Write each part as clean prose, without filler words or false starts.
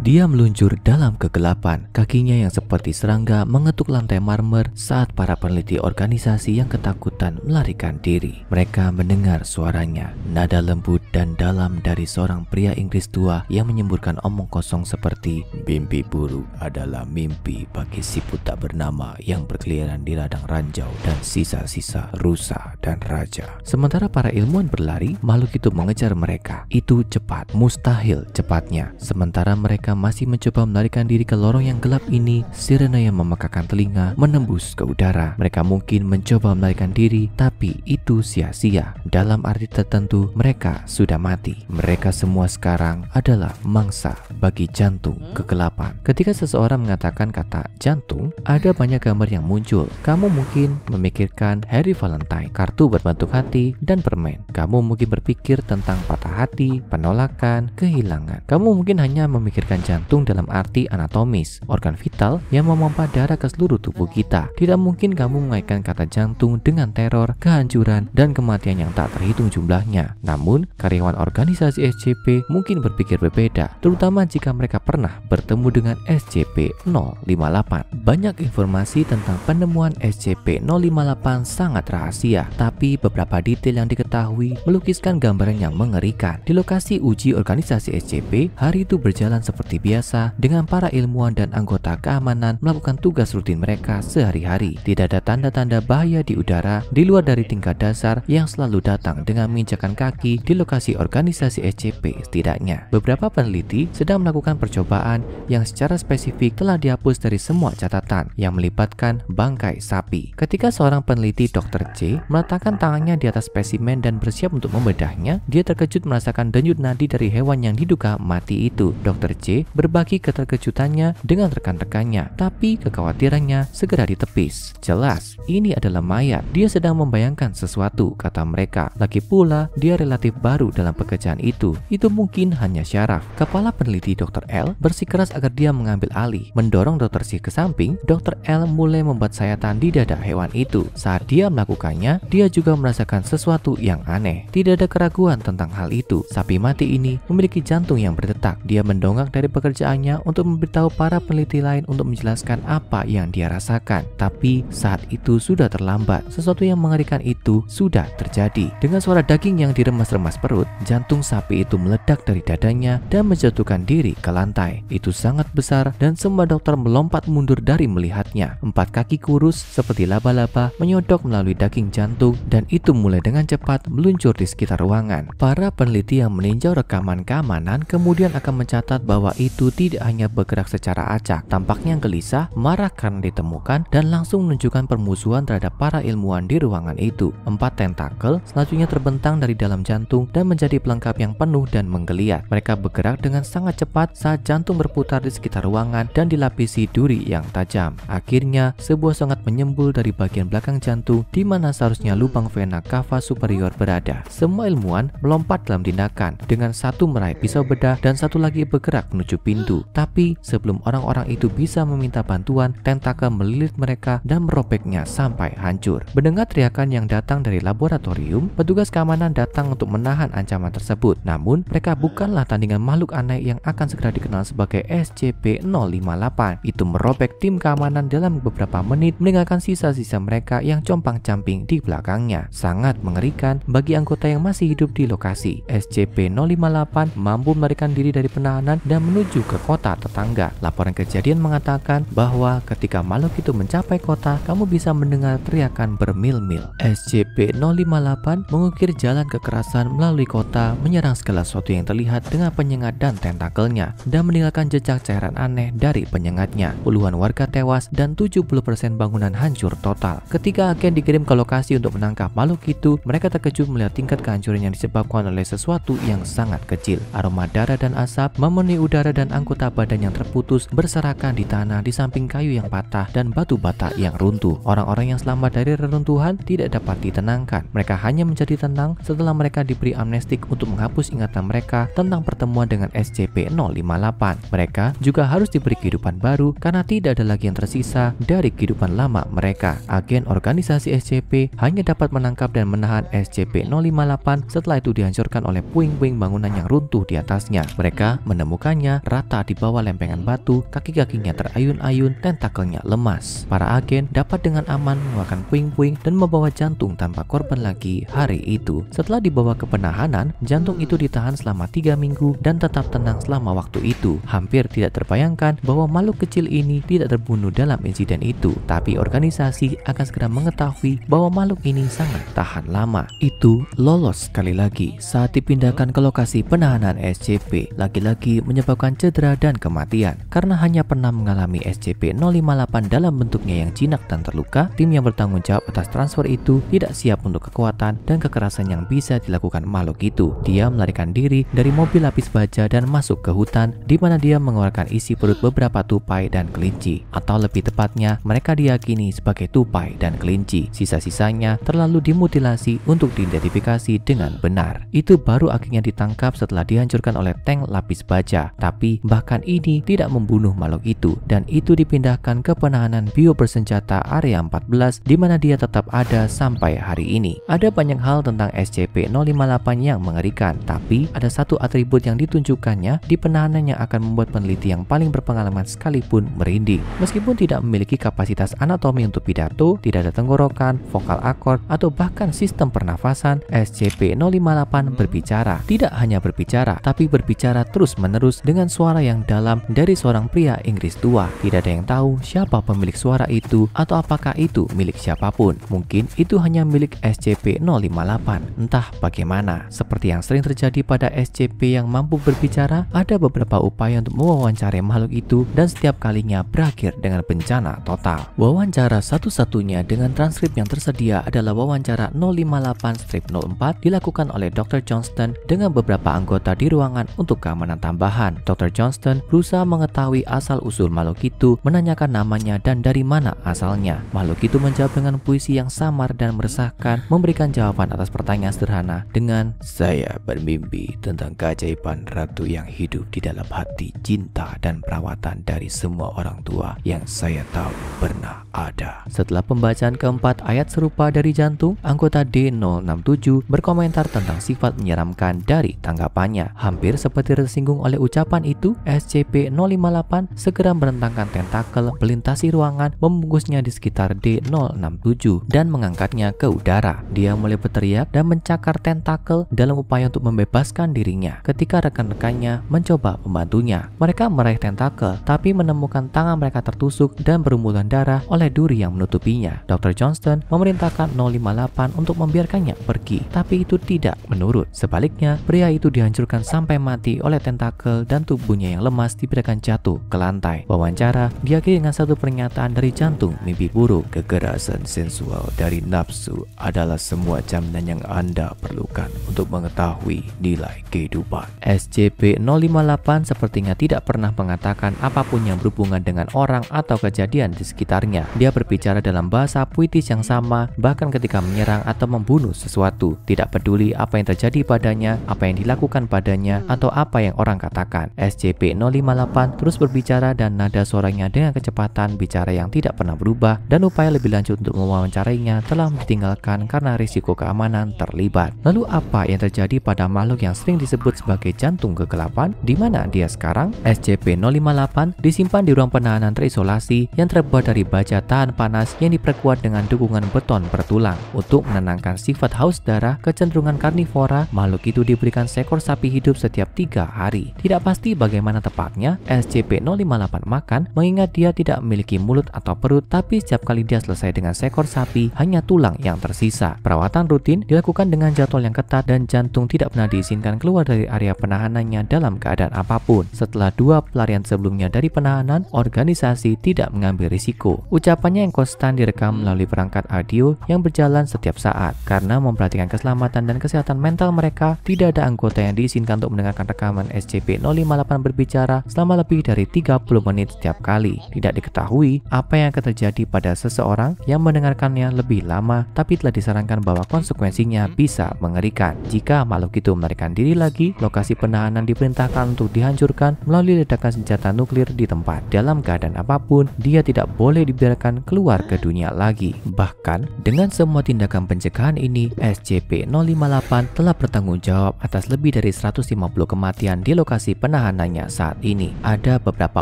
Dia meluncur dalam kegelapan. Kakinya yang seperti serangga mengetuk lantai marmer saat para peneliti organisasi yang ketakutan melarikan diri. Mereka mendengar suaranya, nada lembut dan dalam dari seorang pria Inggris tua yang menyemburkan omong kosong seperti, "Mimpi buruk adalah mimpi bagi siput tak bernama yang berkeliaran di ladang ranjau dan sisa-sisa rusa dan raja." Sementara para ilmuwan berlari, makhluk itu mengejar mereka. Itu cepat, mustahil cepatnya. Sementara mereka masih mencoba melarikan diri ke lorong yang gelap ini, sirena yang memekakan telinga menembus ke udara. Mereka mungkin mencoba melarikan diri, tapi itu sia-sia. Dalam arti tertentu, mereka sudah mati. Mereka semua sekarang adalah mangsa bagi jantung kegelapan. Ketika seseorang mengatakan kata jantung, ada banyak gambar yang muncul. Kamu mungkin memikirkan Harry Valentine, kartu berbentuk hati, dan permen. Kamu mungkin berpikir tentang patah hati, penolakan, kehilangan. Kamu mungkin hanya memikirkan jantung dalam arti anatomis, organ vital yang memompa darah ke seluruh tubuh kita. Tidak mungkin kamu mengaitkan kata jantung dengan teror, kehancuran, dan kematian yang tak terhitung jumlahnya. Namun, karyawan organisasi SCP mungkin berpikir berbeda, terutama jika mereka pernah bertemu dengan SCP-058. Banyak informasi tentang penemuan SCP-058 sangat rahasia, tapi beberapa detail yang diketahui melukiskan gambaran yang mengerikan. Di lokasi uji organisasi SCP, hari itu berjalan seperti biasa dengan para ilmuwan dan anggota keamanan melakukan tugas rutin mereka sehari-hari. Tidak ada tanda-tanda bahaya di udara di luar dari tingkat dasar yang selalu datang dengan menginjakan kaki di lokasi organisasi SCP. Setidaknya, beberapa peneliti sedang melakukan percobaan yang secara spesifik telah dihapus dari semua catatan yang melibatkan bangkai sapi. Ketika seorang peneliti Dr. C meletakkan tangannya di atas spesimen dan bersiap untuk membedahnya, dia terkejut merasakan denyut nadi dari hewan yang diduga mati itu. Dr. C berbagi keterkejutannya dengan rekan-rekannya, tapi kekhawatirannya segera ditepis. Jelas, ini adalah mayat. Dia sedang membayangkan sesuatu, kata mereka. Lagi pula, dia relatif baru dalam pekerjaan itu. Itu mungkin hanya syaraf. Kepala peneliti Dr. L bersikeras agar dia mengambil alih. Mendorong Dr. C ke samping, Dr. L mulai membuat sayatan di dada hewan itu. Saat dia melakukannya, dia juga merasakan sesuatu yang aneh. Tidak ada keraguan tentang hal itu. Sapi mati ini memiliki jantung yang berdetak. Dia mendongak dari pekerjaannya untuk memberitahu para peneliti lain untuk menjelaskan apa yang dia rasakan. Tapi saat itu sudah terlambat. Sesuatu yang mengerikan itu sudah terjadi. Dengan suara daging yang diremas-remas perut, jantung sapi itu meledak dari dadanya dan menjatuhkan diri ke lantai. Itu sangat besar dan semua dokter melompat mundur dari melihatnya. 4 kaki kurus seperti laba-laba menyodok melalui daging jantung dan itu mulai dengan cepat meluncur di sekitar ruangan. Para peneliti yang meninjau rekaman keamanan kemudian akan mencatat bahwa itu tidak hanya bergerak secara acak, tampaknya gelisah, marah karena ditemukan, dan langsung menunjukkan permusuhan terhadap para ilmuwan di ruangan itu. 4 tentakel selanjutnya terbentang dari dalam jantung dan menjadi pelengkap yang penuh dan menggeliat. Mereka bergerak dengan sangat cepat saat jantung berputar di sekitar ruangan dan dilapisi duri yang tajam. Akhirnya, sebuah songat menyembul dari bagian belakang jantung di mana seharusnya lubang vena cava superior berada. Semua ilmuwan melompat dalam tindakan, dengan satu meraih pisau bedah dan satu lagi bergerak menuju pintu. Tapi sebelum orang-orang itu bisa meminta bantuan, tentakel melilit mereka dan merobeknya sampai hancur. Mendengar teriakan yang datang dari laboratorium, petugas keamanan datang untuk menahan ancaman tersebut. Namun, mereka bukanlah tandingan makhluk aneh yang akan segera dikenal sebagai SCP-058. Itu merobek tim keamanan dalam beberapa menit, meninggalkan sisa-sisa mereka yang compang-camping di belakangnya. Sangat mengerikan bagi anggota yang masih hidup di lokasi. SCP-058 mampu melarikan diri dari penahanan dan menuju ke kota tetangga. Laporan kejadian mengatakan bahwa ketika makhluk itu mencapai kota, kamu bisa mendengar teriakan bermil-mil. SCP-058 mengukir jalan kekerasan melalui kota, menyerang segala sesuatu yang terlihat dengan penyengat dan tentakelnya, dan meninggalkan jejak cairan aneh dari penyengatnya. Puluhan warga tewas dan 70% bangunan hancur total. Ketika agen dikirim ke lokasi untuk menangkap makhluk itu, mereka terkejut melihat tingkat kehancuran yang disebabkan oleh sesuatu yang sangat kecil. Aroma darah dan asap memenuhi udara dan anggota badan yang terputus berserakan di tanah di samping kayu yang patah dan batu bata yang runtuh. Orang-orang yang selamat dari reruntuhan tidak dapat ditenangkan. Mereka hanya menjadi tenang setelah mereka diberi amnestik untuk menghapus ingatan mereka tentang pertemuan dengan SCP-058. Mereka juga harus diberi kehidupan baru karena tidak ada lagi yang tersisa dari kehidupan lama mereka. Agen organisasi SCP hanya dapat menangkap dan menahan SCP-058 setelah itu dihancurkan oleh puing-puing bangunan yang runtuh di atasnya. Mereka menemukannya kepalanya rata di bawah lempengan batu, kaki-kakinya terayun-ayun, tentakelnya lemas. Para agen dapat dengan aman mengeluarkan puing-puing dan membawa jantung tanpa korban lagi hari itu. Setelah dibawa ke penahanan, jantung itu ditahan selama 3 minggu dan tetap tenang selama waktu itu. Hampir tidak terbayangkan bahwa makhluk kecil ini tidak terbunuh dalam insiden itu, tapi organisasi akan segera mengetahui bahwa makhluk ini sangat tahan lama. Itu lolos sekali lagi saat dipindahkan ke lokasi penahanan SCP, lagi-lagi menyebabkan cedera dan kematian. Karena hanya pernah mengalami SCP-058 dalam bentuknya yang jinak dan terluka, tim yang bertanggung jawab atas transfer itu tidak siap untuk kekuatan dan kekerasan yang bisa dilakukan makhluk itu. Dia melarikan diri dari mobil lapis baja dan masuk ke hutan, di mana dia mengeluarkan isi perut beberapa tupai dan kelinci, atau lebih tepatnya mereka diyakini sebagai tupai dan kelinci. Sisa-sisanya terlalu dimutilasi untuk diidentifikasi dengan benar. Itu baru akhirnya ditangkap setelah dihancurkan oleh tank lapis baja. Tapi bahkan ini tidak membunuh makhluk itu, dan itu dipindahkan ke penahanan bio bersenjata area 14, di mana dia tetap ada sampai hari ini. Ada banyak hal tentang SCP-058 yang mengerikan, tapi ada satu atribut yang ditunjukkannya di penahanan yang akan membuat peneliti yang paling berpengalaman sekalipun merinding. Meskipun tidak memiliki kapasitas anatomi untuk pidato, tidak ada tenggorokan, vokal akord, atau bahkan sistem pernafasan, SCP-058 berbicara. Tidak hanya berbicara, tapi berbicara terus-menerus dengan suara yang dalam dari seorang pria Inggris tua. Tidak ada yang tahu siapa pemilik suara itu atau apakah itu milik siapapun. Mungkin itu hanya milik SCP-058. Entah bagaimana. Seperti yang sering terjadi pada SCP yang mampu berbicara, ada beberapa upaya untuk mewawancarai makhluk itu dan setiap kalinya berakhir dengan bencana total. Wawancara satu-satunya dengan transkrip yang tersedia adalah wawancara 058-04 dilakukan oleh Dr. Johnston dengan beberapa anggota di ruangan untuk keamanan tambahan. Dr. Johnston berusaha mengetahui asal-usul makhluk itu, menanyakan namanya dan dari mana asalnya. Makhluk itu menjawab dengan puisi yang samar dan meresahkan, memberikan jawaban atas pertanyaan sederhana dengan, "Saya bermimpi tentang keajaiban ratu yang hidup di dalam hati, cinta dan perawatan dari semua orang tua yang saya tahu pernah ada." Setelah pembacaan keempat ayat serupa dari jantung, anggota D067 berkomentar tentang sifat menyeramkan dari tanggapannya. Hampir seperti tersinggung oleh ucapan itu, SCP-058 segera merentangkan tentakel, melintasi ruangan, membungkusnya di sekitar D067 dan mengangkatnya ke udara. Dia mulai berteriak dan mencakar tentakel dalam upaya untuk membebaskan dirinya. Ketika rekan-rekannya mencoba membantunya, mereka meraih tentakel tapi menemukan tangan mereka tertusuk dan berlumuran darah oleh duri yang menutupinya. Dr. Johnston memerintahkan 058 untuk membiarkannya pergi, tapi itu tidak menurut. Sebaliknya, pria itu dihancurkan sampai mati oleh tentakel dan tubuhnya yang lemas dibiarkan jatuh ke lantai. Wawancara diakhiri dengan satu pernyataan dari jantung mimpi buruk. "Kekerasan sensual dari nafsu adalah semua jaminan yang Anda perlukan untuk mengetahui nilai kehidupan." SCP-058 sepertinya tidak pernah mengatakan apapun yang berhubungan dengan orang atau kejadian di sekitarnya. Dia berbicara dalam bahasa puitis yang sama, bahkan ketika menyerang atau membunuh sesuatu. Tidak peduli apa yang terjadi padanya, apa yang dilakukan padanya, atau apa yang orang katakan. SCP-058 terus berbicara dan nada suaranya dengan kecepatan bicara yang tidak pernah berubah, dan upaya lebih lanjut untuk mewawancarainya telah ditinggalkan karena risiko keamanan terlibat. Lalu apa yang terjadi pada makhluk yang sering disebut sebagai jantung kegelapan? Di mana dia sekarang? SCP-058 disimpan di ruang penahanan terisolasi yang terbuat dari baja tahan panas yang diperkuat dengan dukungan beton bertulang. Untuk menenangkan sifat haus darah kecenderungan karnivora, makhluk itu diberikan seekor sapi hidup setiap 3 hari. Tidak pasti bagaimana tepatnya SCP-058 makan, mengingat dia tidak memiliki mulut atau perut, tapi setiap kali dia selesai dengan seekor sapi, hanya tulang yang tersisa. Perawatan rutin dilakukan dengan jadwal yang ketat dan jantung tidak pernah diizinkan keluar dari area penahanannya dalam keadaan apapun. Setelah 2 pelarian sebelumnya dari penahanan, organisasi tidak mengambil risiko. Ucapannya yang konstan direkam melalui perangkat audio yang berjalan setiap saat. Karena memperhatikan keselamatan dan kesehatan mental mereka, tidak ada anggota yang diizinkan untuk mendengarkan rekaman SCP-058 berbicara selama lebih dari 30 menit setiap kali. Tidak diketahui apa yang akan terjadi pada seseorang yang mendengarkannya lebih lama, tapi telah disarankan bahwa konsekuensinya bisa mengerikan. Jika makhluk itu melarikan diri lagi, lokasi penahanan diperintahkan untuk dihancurkan melalui ledakan senjata nuklir di tempat. Dalam keadaan apapun, dia tidak boleh dibiarkan keluar ke dunia lagi. Bahkan, dengan semua tindakan pencegahan ini, SCP-058 telah bertanggung jawab atas lebih dari 150 kematian di lokasi penahanan pertahanannya saat ini. Ada beberapa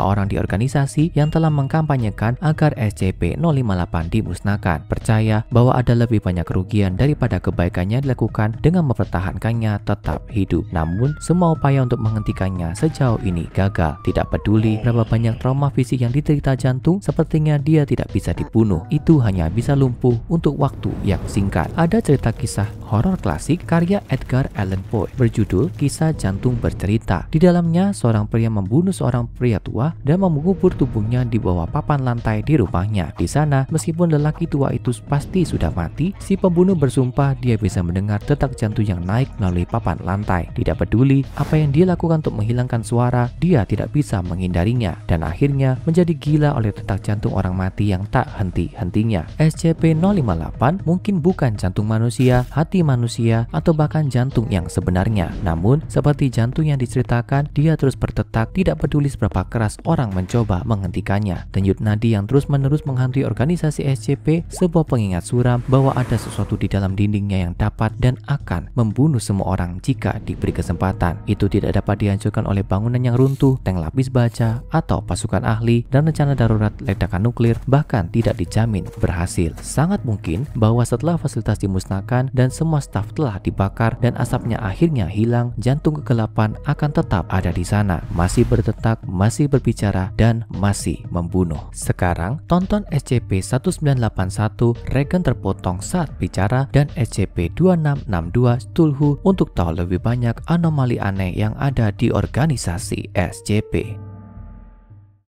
orang di organisasi yang telah mengkampanyekan agar SCP-058 dimusnahkan, percaya bahwa ada lebih banyak kerugian daripada kebaikannya dilakukan dengan mempertahankannya tetap hidup. Namun, semua upaya untuk menghentikannya sejauh ini gagal. Tidak peduli berapa banyak trauma fisik yang diderita jantung, sepertinya dia tidak bisa dibunuh. Itu hanya bisa lumpuh untuk waktu yang singkat. Ada cerita kisah horor klasik karya Edgar Allan Poe berjudul Kisah Jantung Bercerita. Di dalamnya, seorang pria membunuh seorang pria tua dan mengubur tubuhnya di bawah papan lantai di rumahnya. Di sana, meskipun lelaki tua itu pasti sudah mati, si pembunuh bersumpah dia bisa mendengar detak jantung yang naik melalui papan lantai. Tidak peduli apa yang dia lakukan untuk menghilangkan suara, dia tidak bisa menghindarinya dan akhirnya menjadi gila oleh detak jantung orang mati yang tak henti-hentinya. SCP-058 mungkin bukan jantung manusia, hati manusia, atau bahkan jantung yang sebenarnya. Namun, seperti jantung yang diceritakan, dia terus berdetak tidak peduli seberapa keras orang mencoba menghentikannya. Denyut nadi yang terus-menerus menghantui organisasi SCP, sebuah pengingat suram bahwa ada sesuatu di dalam dindingnya yang dapat dan akan membunuh semua orang jika diberi kesempatan. Itu tidak dapat dihancurkan oleh bangunan yang runtuh, tank lapis baja, atau pasukan ahli, dan rencana darurat ledakan nuklir bahkan tidak dijamin berhasil. Sangat mungkin bahwa setelah fasilitas dimusnahkan dan semua staf telah dibakar dan asapnya akhirnya hilang, jantung kegelapan akan tetap ada di sana, masih berdetak, masih berbicara, dan masih membunuh. Sekarang, tonton SCP-1981 Regan terpotong saat bicara dan SCP-2662 Stulhu untuk tahu lebih banyak anomali aneh yang ada di organisasi SCP.